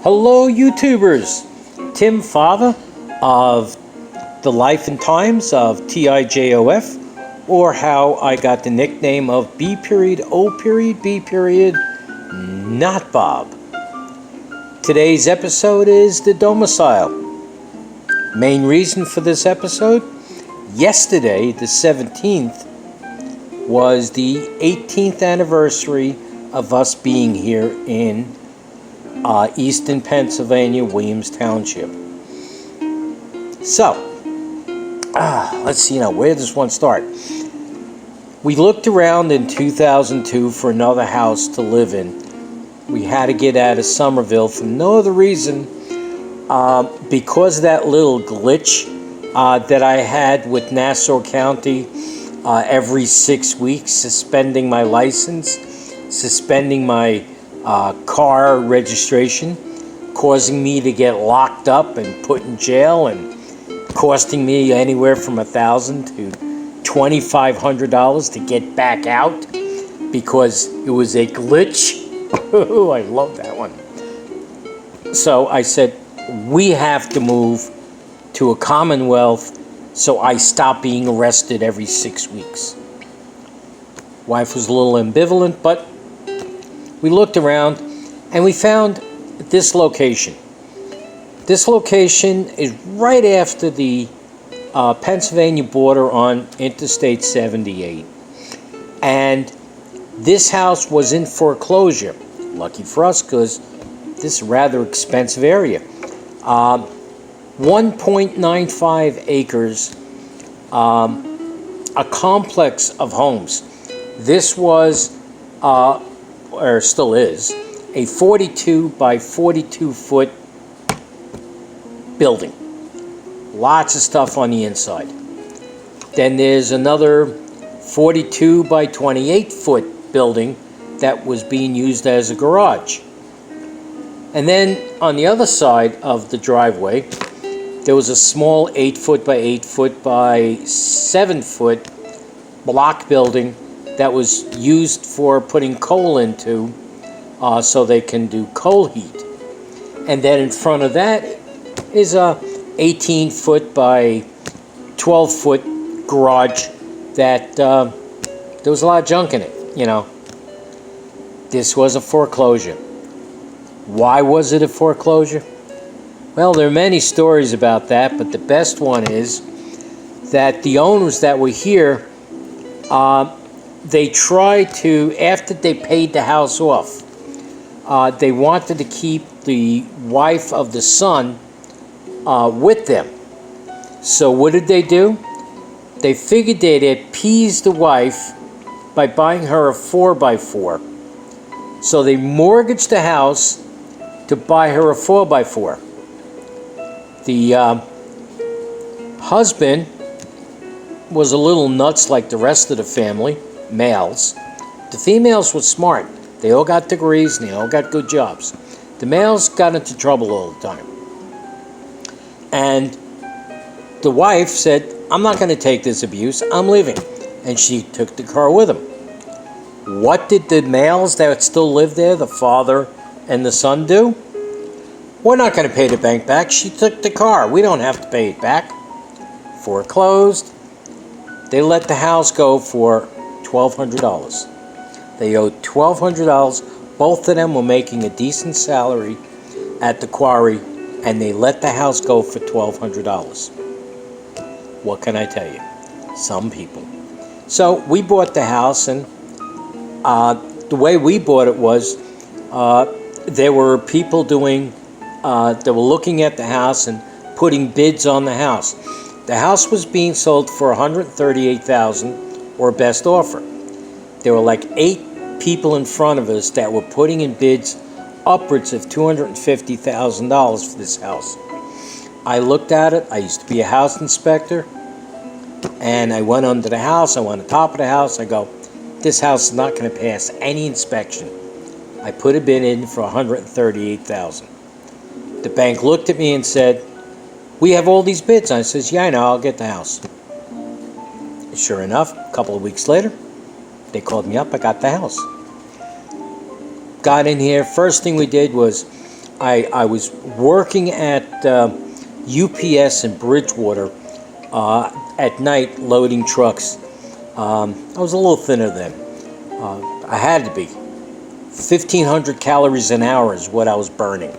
Hello YouTubers, Tim Father of the Life and Times of TIJOF, or how I got the nickname of B period O period B period not Bob. Today's episode is the domicile. Main reason for this episode: yesterday, the 17th, was the 18th anniversary of us being here in Eastern Pennsylvania, Williams Township. So, let's see now, where does one start? We looked around in 2002 for another house to live in. We had to get out of Somerville for no other reason because of that little glitch that I had with Nassau County every 6 weeks, suspending my license, suspending my car registration, causing me to get locked up and put in jail, and costing me anywhere from $1,000 to $2,500 to get back out because it was a glitch. I love that one. So I said, we have to move to a Commonwealth so I stop being arrested every 6 weeks. Wife was a little ambivalent, but we looked around and we found this location. This location is right after the Pennsylvania border on Interstate 78. And this house was in foreclosure. Lucky for us, because this is a rather expensive area. 1.95 acres, a complex of homes. This was or still is, a 42 by 42 foot building. Lots of stuff on the inside. Then there's another 42 by 28 foot building that was being used as a garage. And then on the other side of the driveway, there was a small 8 foot by 8 foot by 7 foot block building that was used for putting coal into so they can do coal heat. And then in front of that is a 18 foot by 12 foot garage that there was a lot of junk in it, you know. This was a foreclosure. Why was it a foreclosure? Well, there are many stories about that, but the best one is that the owners that were here, they tried to, after they paid the house off, they wanted to keep the wife of the son with them. So what did they do? They figured they'd appease the wife by buying her a 4x4. So they mortgaged the house to buy her a 4x4. The husband was a little nuts like the rest of the family, males. The females were smart. They all got degrees and they all got good jobs. The males got into trouble all the time. And the wife said, I'm not going to take this abuse, I'm leaving. And she took the car with him. What did the males that still lived there, the father and the son, do? We're not going to pay the bank back. She took the car. We don't have to pay it back. Foreclosed. They let the house go for $1,200. They owed $1,200. Both of them were making a decent salary at the quarry, and they let the house go for $1,200. What can I tell you? Some people. So we bought the house, and the way we bought it was there were people doing, they were looking at the house and putting bids on the house. The house was being sold for $138,000 or best offer. There were like 8 people in front of us that were putting in bids upwards of $250,000 for this house. I looked at it. I used to be a house inspector, and I went under the house. I went on top of the house. I go, this house is not going to pass any inspection. I put a bid in for $138,000. The bank looked at me and said, we have all these bids. I says, yeah, I know, I'll get the house. Sure enough, a couple of weeks later, they called me up, I got the house. Got in here, first thing we did was I was working at UPS in Bridgewater at night loading trucks. I was a little thinner then. I had to be. 1,500 calories an hour is what I was burning.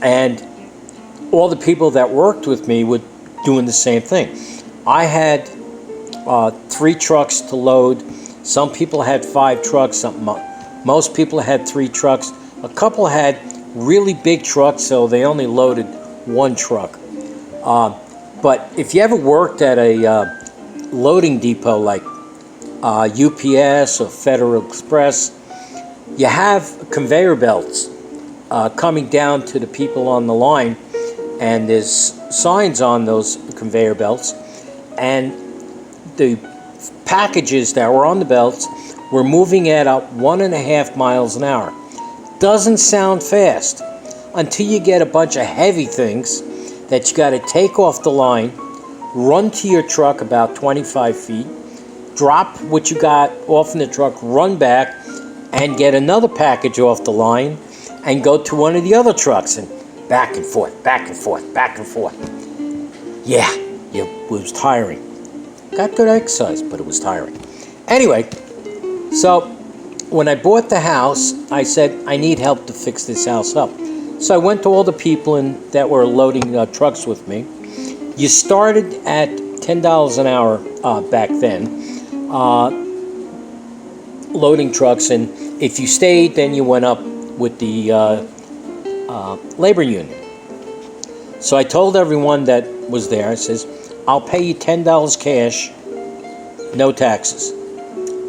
And all the people that worked with me were doing the same thing. I had 3 trucks to load. Some people had 5 trucks. Most people had 3 trucks. A couple had really big trucks, so they only loaded 1 truck. But if you ever worked at a loading depot like UPS or Federal Express, you have conveyor belts coming down to the people on the line, and there's signs on those conveyor belts, and the packages that were on the belts were moving at up 1.5 miles an hour. Doesn't sound fast until you get a bunch of heavy things that you got to take off the line, run to your truck about 25 feet, drop what you got off in the truck, run back, and get another package off the line, and go to one of the other trucks, and back and forth, back and forth, back and forth. Yeah, it was tiring. Got good exercise, but it was tiring. Anyway, so when I bought the house, I said, I need help to fix this house up. So I went to all the people that were loading trucks with me. You started at $10 an hour back then, loading trucks, and if you stayed, then you went up with the labor union. So I told everyone that was there, I says, I'll pay you $10 cash, no taxes.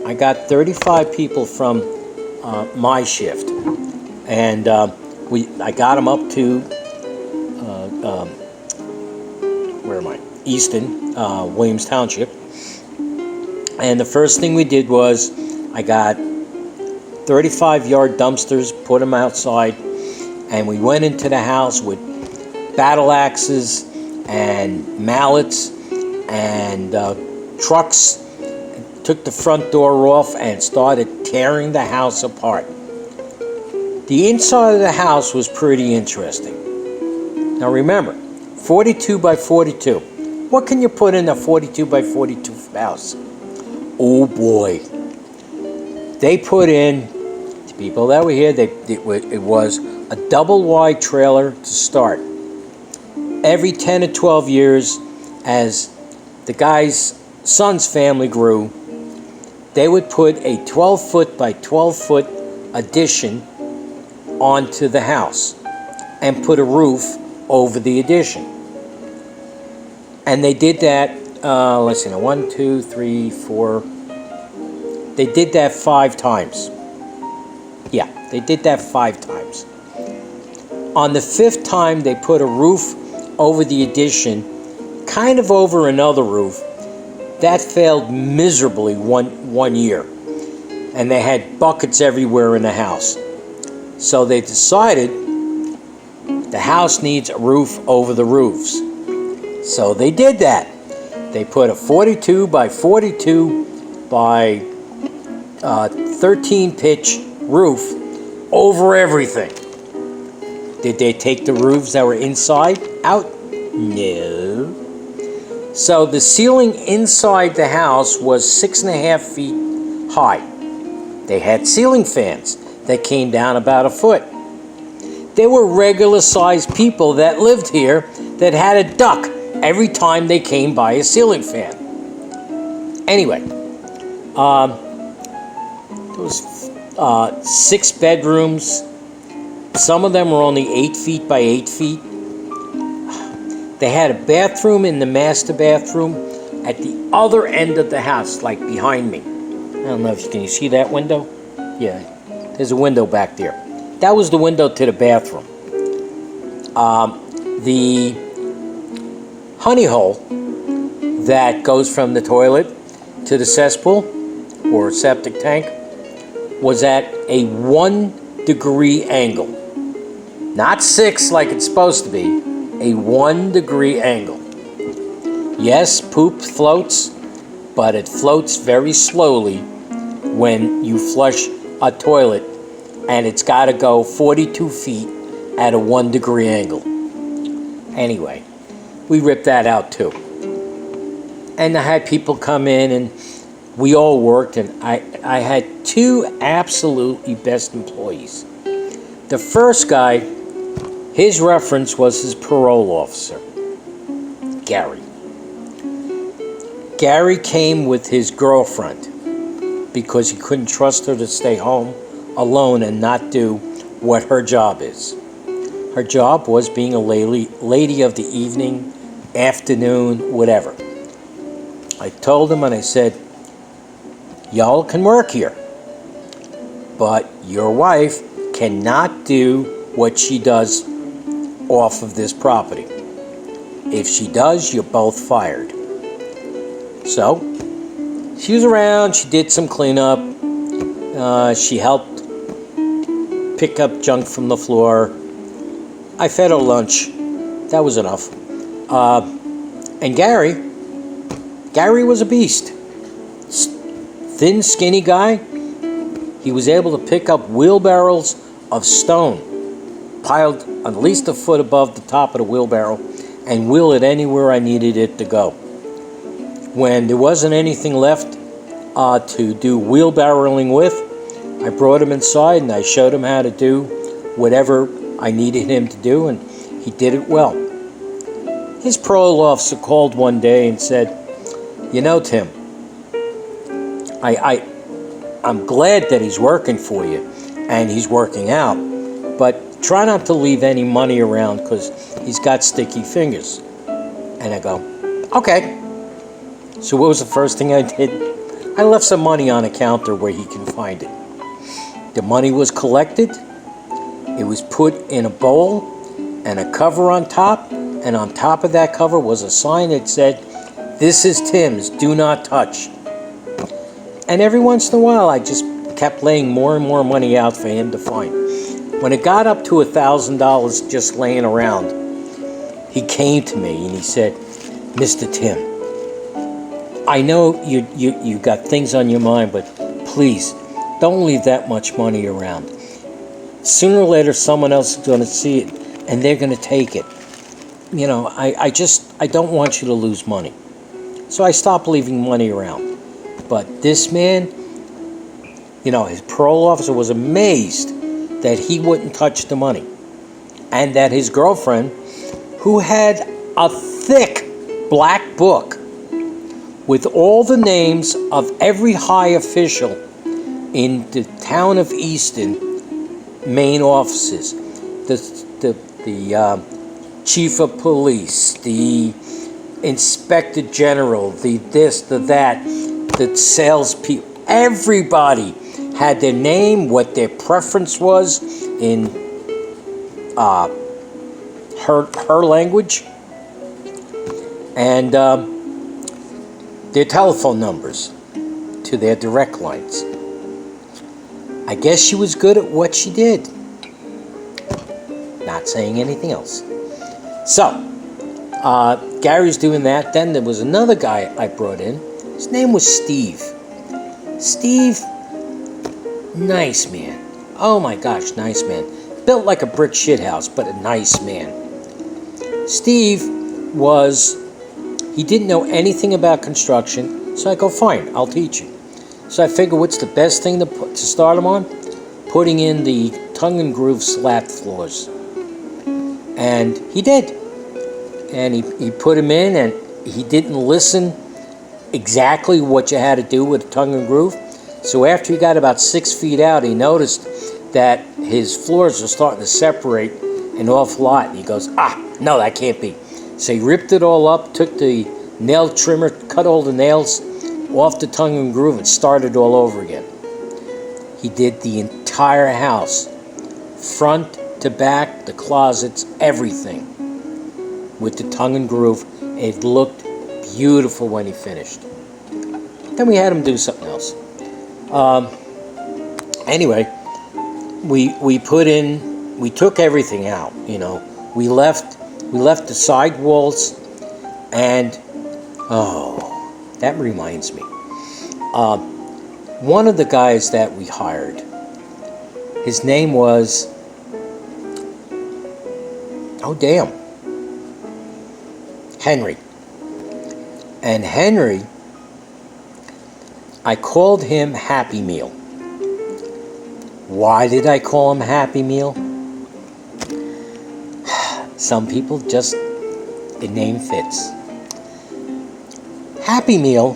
I got 35 people from my shift, and I got them up to Easton, Williams Township. And the first thing we did was I got 35-yard dumpsters, put them outside, and we went into the house with battle axes and mallets and trucks, took the front door off and started tearing the house apart. The inside of the house was pretty interesting. Now remember, 42 by 42. What can you put in a 42 by 42 house? Oh boy. They put in, the people that were here, it was a double wide trailer to start. Every 10 to 12 years, as the guy's son's family grew, they would put a 12-foot by 12-foot addition onto the house and put a roof over the addition. And they did that, let's see, 1, 2, 3, 4. They did that 5 times. Yeah, they did that 5 times. On the 5th time, they put a roof over the addition, kind of over another roof. That failed miserably one year. And they had buckets everywhere in the house. So they decided the house needs a roof over the roofs. So they did that. They put a 42 by 42 by 13 pitch roof over everything. Did they take the roofs that were inside out? No. So the ceiling inside the house was 6.5 feet high. They had ceiling fans that came down about 1 foot. There were regular sized people that lived here that had a duck every time they came by a ceiling fan. Anyway, there was 6 bedrooms. Some of them were only 8 feet by 8 feet. They had a bathroom in the master bathroom at the other end of the house, like behind me. I don't know if can you see that window? Yeah, there's a window back there. That was the window to the bathroom. The honey hole that goes from the toilet to the cesspool or septic tank was at a 1 degree angle. Not 6 like it's supposed to be, a 1 degree angle. Yes, poop floats, but it floats very slowly when you flush a toilet and it's got to go 42 feet at a 1 degree angle. Anyway, we ripped that out too. And I had people come in, and we all worked, and I had 2 absolutely best employees. The first guy, his reference was his parole officer, Gary. Gary came with his girlfriend because he couldn't trust her to stay home alone and not do what her job is. Her job was being a lady of the evening, afternoon, whatever. I told him, and I said, y'all can work here, but your wife cannot do what she does off of this property. If she does, you're both fired. So, she was around, she did some cleanup, she helped pick up junk from the floor. I fed her lunch. That was enough. And Gary was a beast. Thin, skinny guy. He was able to pick up wheelbarrows of stone, piled at least a foot above the top of the wheelbarrow, and wheel it anywhere I needed it to go. When there wasn't anything left to do wheelbarrowing with, I brought him inside and I showed him how to do whatever I needed him to do, and he did it well. His parole officer called one day and said, you know, Tim, I'm glad that he's working for you and he's working out, but try not to leave any money around because he's got sticky fingers. And I go, okay. So what was the first thing I did? I left some money on a counter where he can find it. The money was collected. It was put in a bowl and a cover on top. And on top of that cover was a sign that said, this is Tim's, do not touch. And every once in a while, I just kept laying more and more money out for him to find. When it got up to $1,000 just laying around, he came to me and he said, Mr. Tim, I know you got things on your mind, but please, don't leave that much money around. Sooner or later, someone else is going to see it, and they're going to take it. You know, I don't want you to lose money. So I stopped leaving money around. But this man, you know, his parole officer was amazed that he wouldn't touch the money. And that his girlfriend, who had a thick black book with all the names of every high official in the town of Easton, main offices, the chief of police, the inspector general, the this, the that, the salespeople, everybody had their name, what their preference was in her language, and their telephone numbers to their direct lines. I guess she was good at what she did. Not saying anything else. So, Gary's doing that. Then there was another guy I brought in. His name was Steve. Steve, nice man. Oh my gosh, nice man. Built like a brick shithouse, but a nice man. Steve he didn't know anything about construction, so I go, fine, I'll teach you. So I figure, what's the best thing to start him on? Putting in the tongue and groove slat floors. And he did. And he put him in, and he didn't listen exactly what you had to do with tongue and groove. So after he got about 6 feet out, he noticed that his floors were starting to separate an awful lot. And he goes, no, that can't be. So he ripped it all up, took the nail trimmer, cut all the nails off the tongue and groove, and started all over again. He did the entire house, front to back, the closets, everything, with the tongue and groove. It looked beautiful when he finished. Then we had him do something else. Anyway, we took everything out. You know, we left the side walls, and that reminds me. One of the guys that we hired, His name was, oh damn, Henry. And Henry, I called him Happy Meal. Why did I call him Happy Meal? Some people just, the name fits. Happy Meal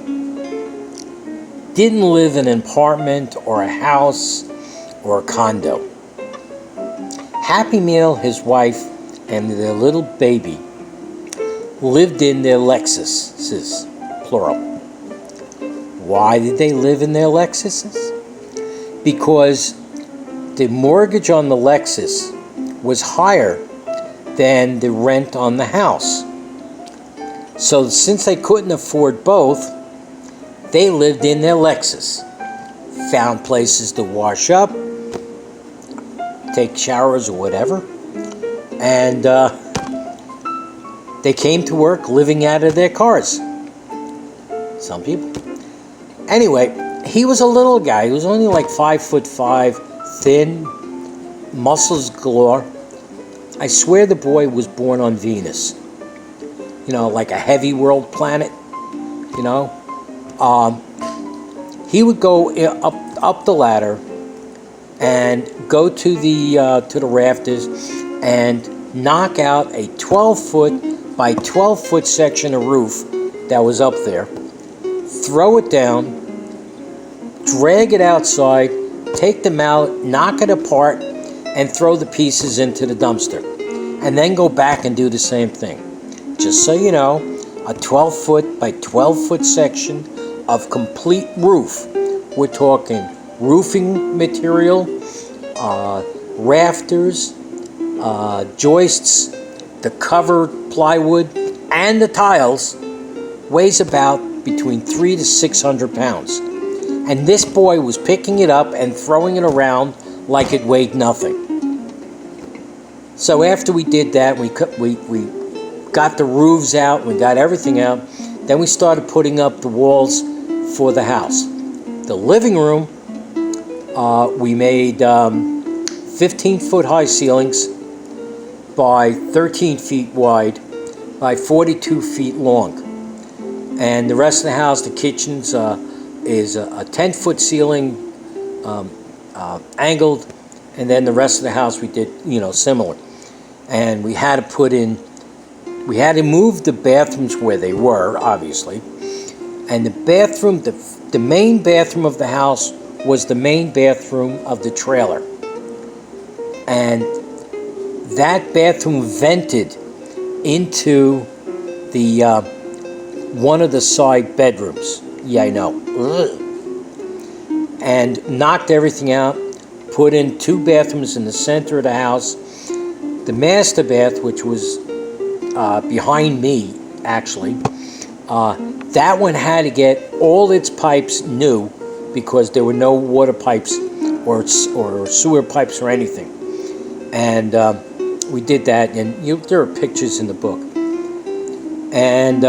didn't live in an apartment or a house or a condo. Happy Meal, his wife, and their little baby lived in their Lexuses, plural. Why did they live in their Lexuses? Because the mortgage on the Lexus was higher than the rent on the house. So since they couldn't afford both, they lived in their Lexus. Found places to wash up, take showers or whatever. And they came to work living out of their cars. Some people. Anyway, he was a little guy. He was only like 5'5", thin, muscles galore. I swear the boy was born on Venus. You know, like a heavy world planet. You know, he would go up the ladder and go to the rafters and knock out a 12-foot by 12-foot section of roof that was up there, throw it down, drag it outside, take the mallet, knock it apart, and throw the pieces into the dumpster, and then go back and do the same thing. Just so you know, a 12-foot by 12-foot section of complete roof. We're talking roofing material, rafters, joists, the covered plywood, and the tiles, weighs about between 300 to 600 pounds. And this boy was picking it up and throwing it around like it weighed nothing. So after we did that, we got the roofs out, we got everything out, then we started putting up the walls for the house. The living room, we made 15-foot high ceilings by 13 feet wide by 42 feet long. And the rest of the house, the kitchen's is a 10-foot ceiling, angled, and then the rest of the house we did, similar. And we had to move the bathrooms where they were, obviously. And the bathroom, the main bathroom of the house was the main bathroom of the trailer. And that bathroom vented into the one of the side bedrooms. Yeah, I know. Ugh. And knocked everything out, put in 2 bathrooms in the center of the house. The master bath, which was behind me, actually, that one had to get all its pipes new because there were no water pipes or sewer pipes or anything. And we did that, and there are pictures in the book. And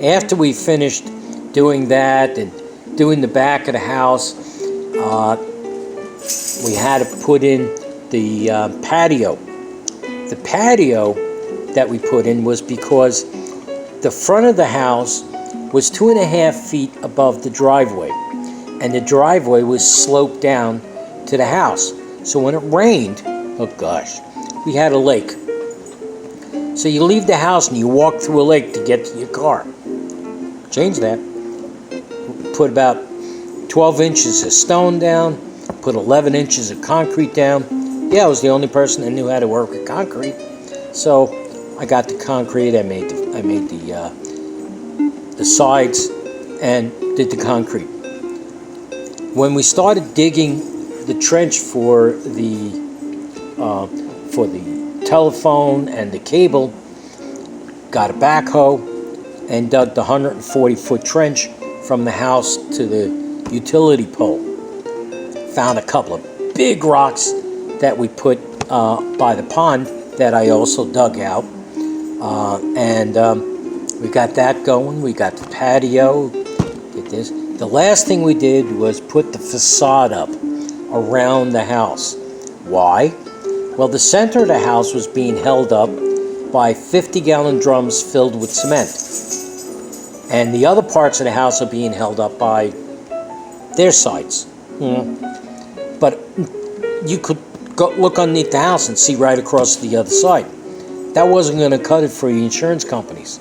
after we finished doing that and doing the back of the house, we had to put in the patio. The patio that we put in was because the front of the house was 2.5 feet above the driveway, and the driveway was sloped down to the house. So when it rained, oh gosh, we had a lake. So you leave the house and you walk through a lake to get to your car. Change that. Put about 12 inches of stone down, put 11 inches of concrete down. Yeah, I was the only person that knew how to work with concrete. So I got the concrete, I made the sides and did the concrete. When we started digging the trench for the telephone and the cable, got a backhoe and dug the 140-foot trench from the house to the utility pole. Found a couple of big rocks that we put by the pond that I also dug out. We got that going. We got the patio, did this. The last thing we did was put the facade up around the house. Why? Well, the center of the house was being held up by 50-gallon drums filled with cement. And the other parts of the house are being held up by their sides. But you could go look underneath the house and see right across to the other side. That wasn't going to cut it for the insurance companies.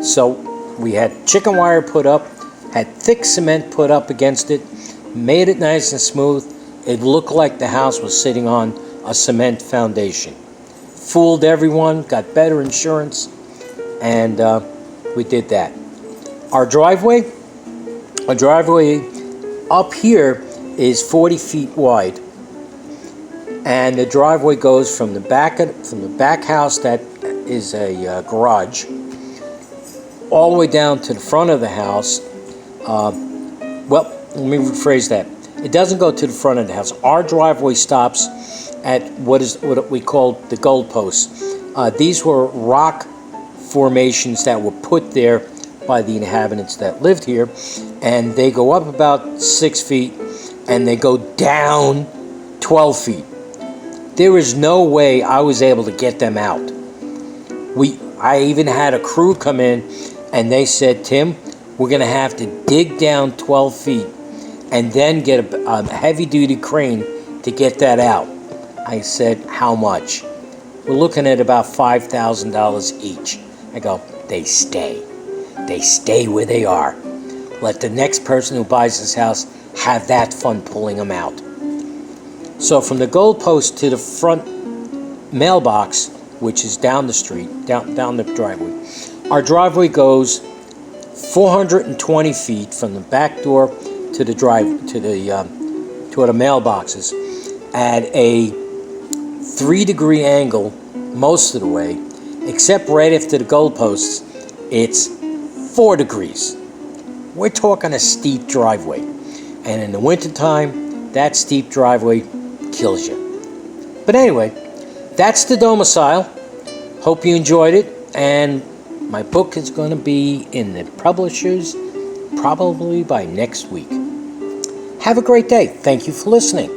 So we had chicken wire put up, had thick cement put up against it, made it nice and smooth. It looked like the house was sitting on a cement foundation. Fooled everyone, got better insurance, and we did that. Our driveway up here is 40 feet wide, and the driveway goes from the back house that is a garage all the way down to the front of the house. Well, let me rephrase that. It doesn't go to the front of the house. Our driveway stops at what we call the goalposts. These were rock formations that were put there by the inhabitants that lived here, and they go up about 6 feet and they go down 12 feet. There was no way I was able to get them out. I even had a crew come in and they said, Tim, we're going to have to dig down 12 feet and then get a heavy-duty crane to get that out. I said, how much? We're looking at about $5,000 each. I go, they stay. They stay where they are. Let the next person who buys this house have that fun pulling them out. So from the goalpost to the front mailbox, which is down the street, down the driveway, our driveway goes 420 feet from the back door to the mailboxes at a 3-degree angle most of the way, except right after the goalposts, it's 4 degrees. We're talking a steep driveway, and in the wintertime, that steep driveway kills you. But anyway, that's the domicile. Hope you enjoyed it, and my book is going to be in the publishers probably by next week. Have a great day. Thank you for listening.